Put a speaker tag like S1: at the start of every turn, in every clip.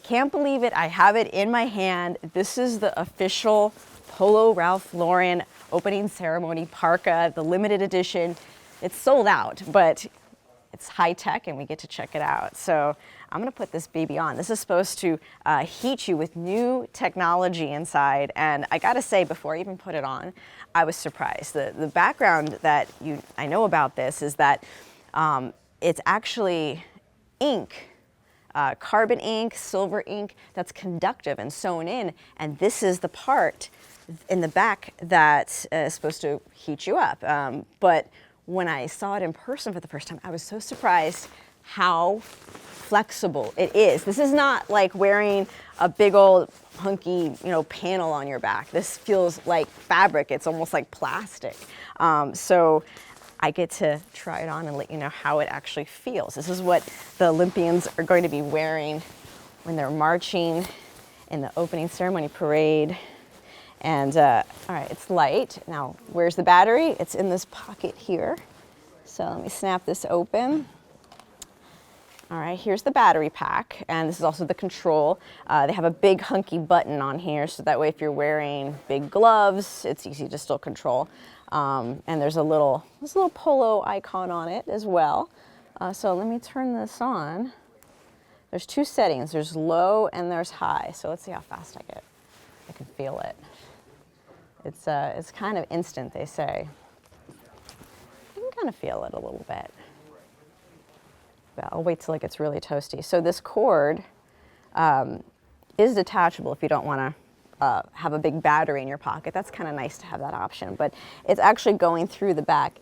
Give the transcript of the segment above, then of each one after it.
S1: can't believe it. I have it in my hand. This is the official Polo Ralph Lauren opening ceremony parka, the limited edition. It's sold out, but it's high tech and we get to check it out. So I'm gonna put this baby on. This is supposed to heat you with new technology inside. And I gotta say, before I even put it on, I was surprised. The background that I know about this is that it's actually ink, carbon ink, silver ink that's conductive and sewn in. And this is the part in the back that is supposed to heat you up. But when I saw it in person for the first time, I was so surprised how flexible it is. This is not like wearing a big old hunky, panel on your back. This feels like fabric. It's almost like plastic. So I get to try it on and let you know how it actually feels. This is what the Olympians are going to be wearing when they're marching in the opening ceremony parade. And all right, it's light. Now, where's the battery? It's in this pocket here. So let me snap this open. All right, here's the battery pack, and this is also the control. They have a big hunky button on here, so that way if you're wearing big gloves, it's easy to still control. And there's this little polo icon on it as well. So let me turn this on. There's two settings. There's low and there's high. So let's see how fast I can feel it. It's kind of instant, they say. You can kind of feel it a little bit. But I'll wait till it gets really toasty. So this cord is detachable if you don't want to have a big battery in your pocket. That's kind of nice to have that option. But it's actually going through the back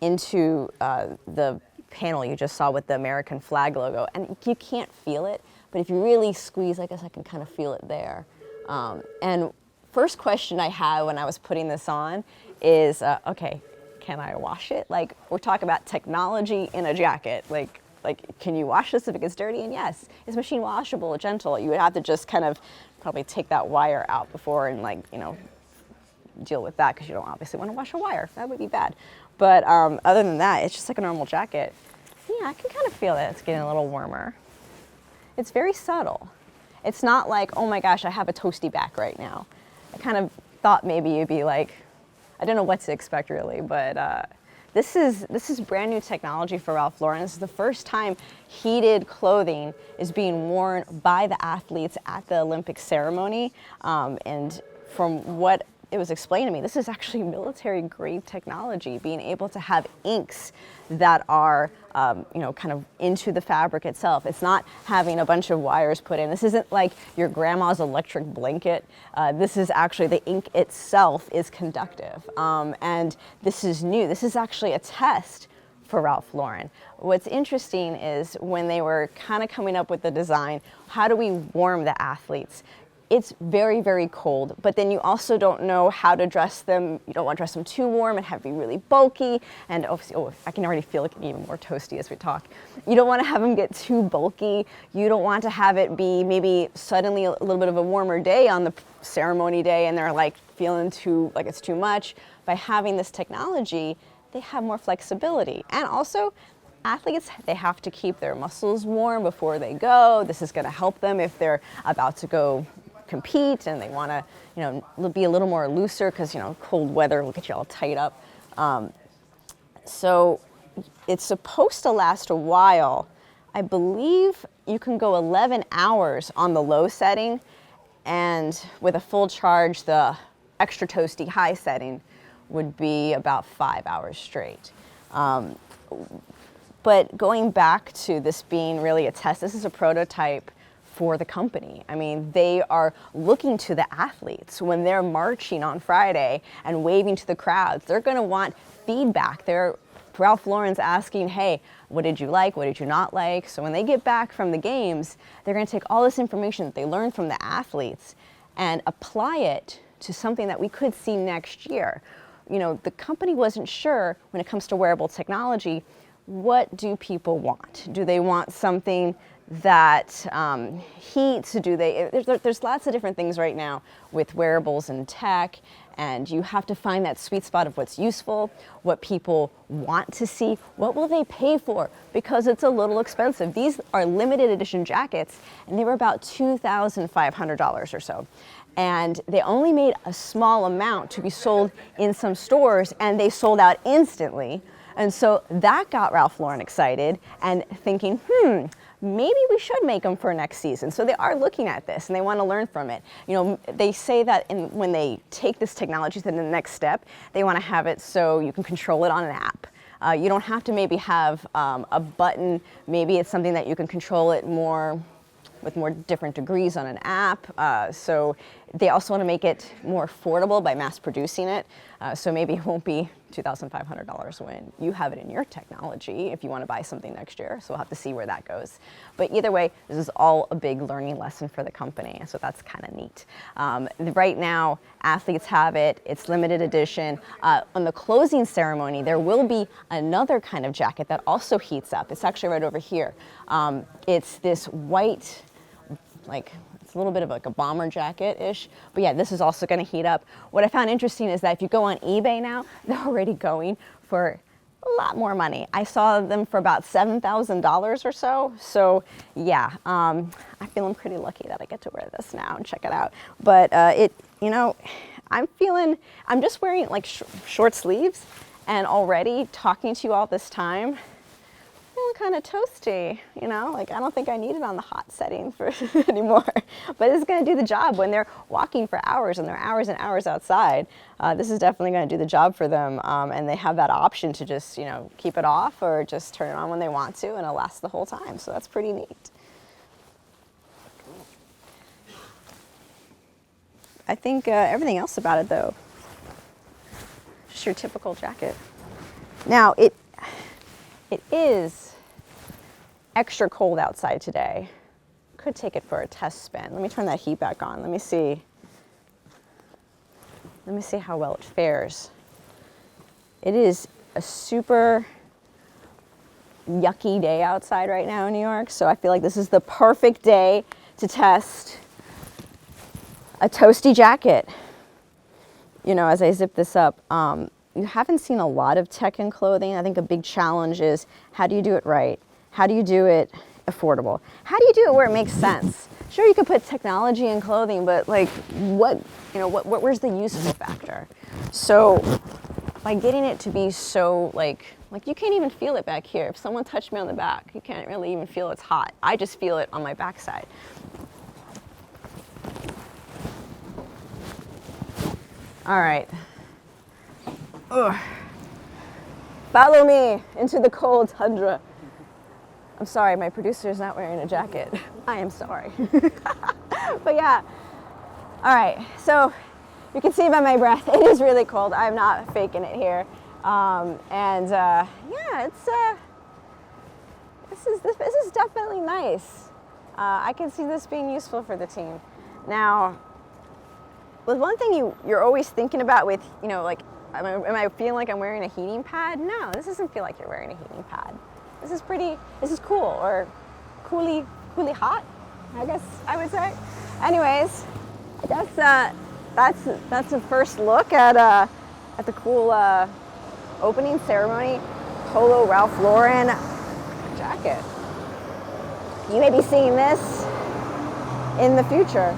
S1: into the panel you just saw with the American flag logo. And you can't feel it, but if you really squeeze, I guess I can kind of feel it there. And first question I had when I was putting this on is, okay, can I wash it? Like, we're talking about technology in a jacket. Like, can you wash this if it gets dirty? And yes, it's machine washable, gentle. You would have to just kind of probably take that wire out before and deal with that, because you don't obviously want to wash a wire. That would be bad. But other than that, it's just like a normal jacket. Yeah, I can kind of feel that it's getting a little warmer. It's very subtle. It's not like, oh my gosh, I have a toasty back right now. I kind of thought maybe you'd be like, I don't know what to expect really, but this is brand new technology for Ralph Lauren. This is the first time heated clothing is being worn by the athletes at the Olympic ceremony. And from what it was explained to me, this is actually military grade technology, being able to have inks that are kind of into the fabric itself. It's not having a bunch of wires put in. This isn't like your grandma's electric blanket. This is actually, the ink itself is conductive. And this is new. This is actually a test for Ralph Lauren. What's interesting is when they were kind of coming up with the design, how do we warm the athletes? It's very, very cold, but then you also don't know how to dress them. You don't want to dress them too warm and have it be really bulky. And I can already feel it getting even more toasty as we talk. You don't want to have them get too bulky. You don't want to have it be maybe suddenly a little bit of a warmer day on the ceremony day and they're like feeling like it's too much. By having this technology, they have more flexibility. And also, athletes, they have to keep their muscles warm before they go. This is going to help them if they're about to go compete and they want to be a little more looser, because cold weather will get you all tight up. So it's supposed to last a while. I believe you can go 11 hours on the low setting, and with a full charge, the extra toasty high setting would be about 5 hours straight. But going back to this being really a test, this is a prototype for the company. I mean, they are looking to the athletes when they're marching on Friday and waving to the crowds. They're going to want feedback. Ralph Lauren's asking, hey, what did you like? What did you not like? So when they get back from the games, they're going to take all this information that they learned from the athletes and apply it to something that we could see next year. The company wasn't sure when it comes to wearable technology, what do people want? Do they want something that heat to do there's lots of different things right now with wearables and tech, and you have to find that sweet spot of what's useful, what people want to see, what will they pay for, because it's a little expensive. These are limited edition jackets, and they were about $2,500 or so. And they only made a small amount to be sold in some stores, and they sold out instantly. And so that got Ralph Lauren excited and thinking, maybe we should make them for next season. So they are looking at this and they want to learn from it. You know, they say that when they take this technology to the next step, they want to have it so you can control it on an app. You don't have to maybe have a button. Maybe it's something that you can control it with more different degrees on an app. So they also want to make it more affordable by mass producing it. So maybe it won't be $2,500 when you have it in your technology if you want to buy something next year. So we'll have to see where that goes. But either way, this is all a big learning lesson for the company. So that's kind of neat. Right now, athletes have it. It's limited edition. On the closing ceremony, there will be another kind of jacket that also heats up. It's actually right over here. It's this white, it's a little bit of like a bomber jacket-ish. But yeah, this is also going to heat up. What I found interesting is that if you go on eBay now, they're already going for a lot more money. I saw them for about $7,000 or so. So yeah, I feel I'm pretty lucky that I get to wear this now and check it out. But I'm just wearing like short sleeves, and already talking to you all this time, feeling kind of toasty, I don't think I need it on the hot setting for anymore. But it's going to do the job when they're walking for hours and they're hours and hours outside. This is definitely going to do the job for them, and they have that option to just keep it off or just turn it on when they want to, and it'll last the whole time. So that's pretty neat. I think everything else about it, though, just your typical jacket. Now it is extra cold outside today. Could take it for a test spin. Let me turn that heat back on. Let me see how well it fares. It is a super yucky day outside right now in New York, so I feel like this is the perfect day to test a toasty jacket. As I zip this up, you haven't seen a lot of tech in clothing. I think a big challenge is, how do you do it right? How do you do it affordable? How do you do it where it makes sense? Sure, you could put technology in clothing, but where's the useful factor? So by getting it to be so you can't even feel it back here. If someone touched me on the back, you can't really even feel it's hot. I just feel it on my backside. All right. Ugh. Follow me into the cold tundra. I'm sorry, my producer is not wearing a jacket. I am sorry. But yeah, all right. So you can see by my breath, it is really cold. I'm not faking it here. This is definitely nice. I can see this being useful for the team. Now, with one thing you're always thinking about with, am I feeling like I'm wearing a heating pad? No, this doesn't feel like you're wearing a heating pad. This is cool, or coolly hot, I guess I would say. Anyways, I guess that's a first look at the cool opening ceremony Polo Ralph Lauren jacket. You may be seeing this in the future.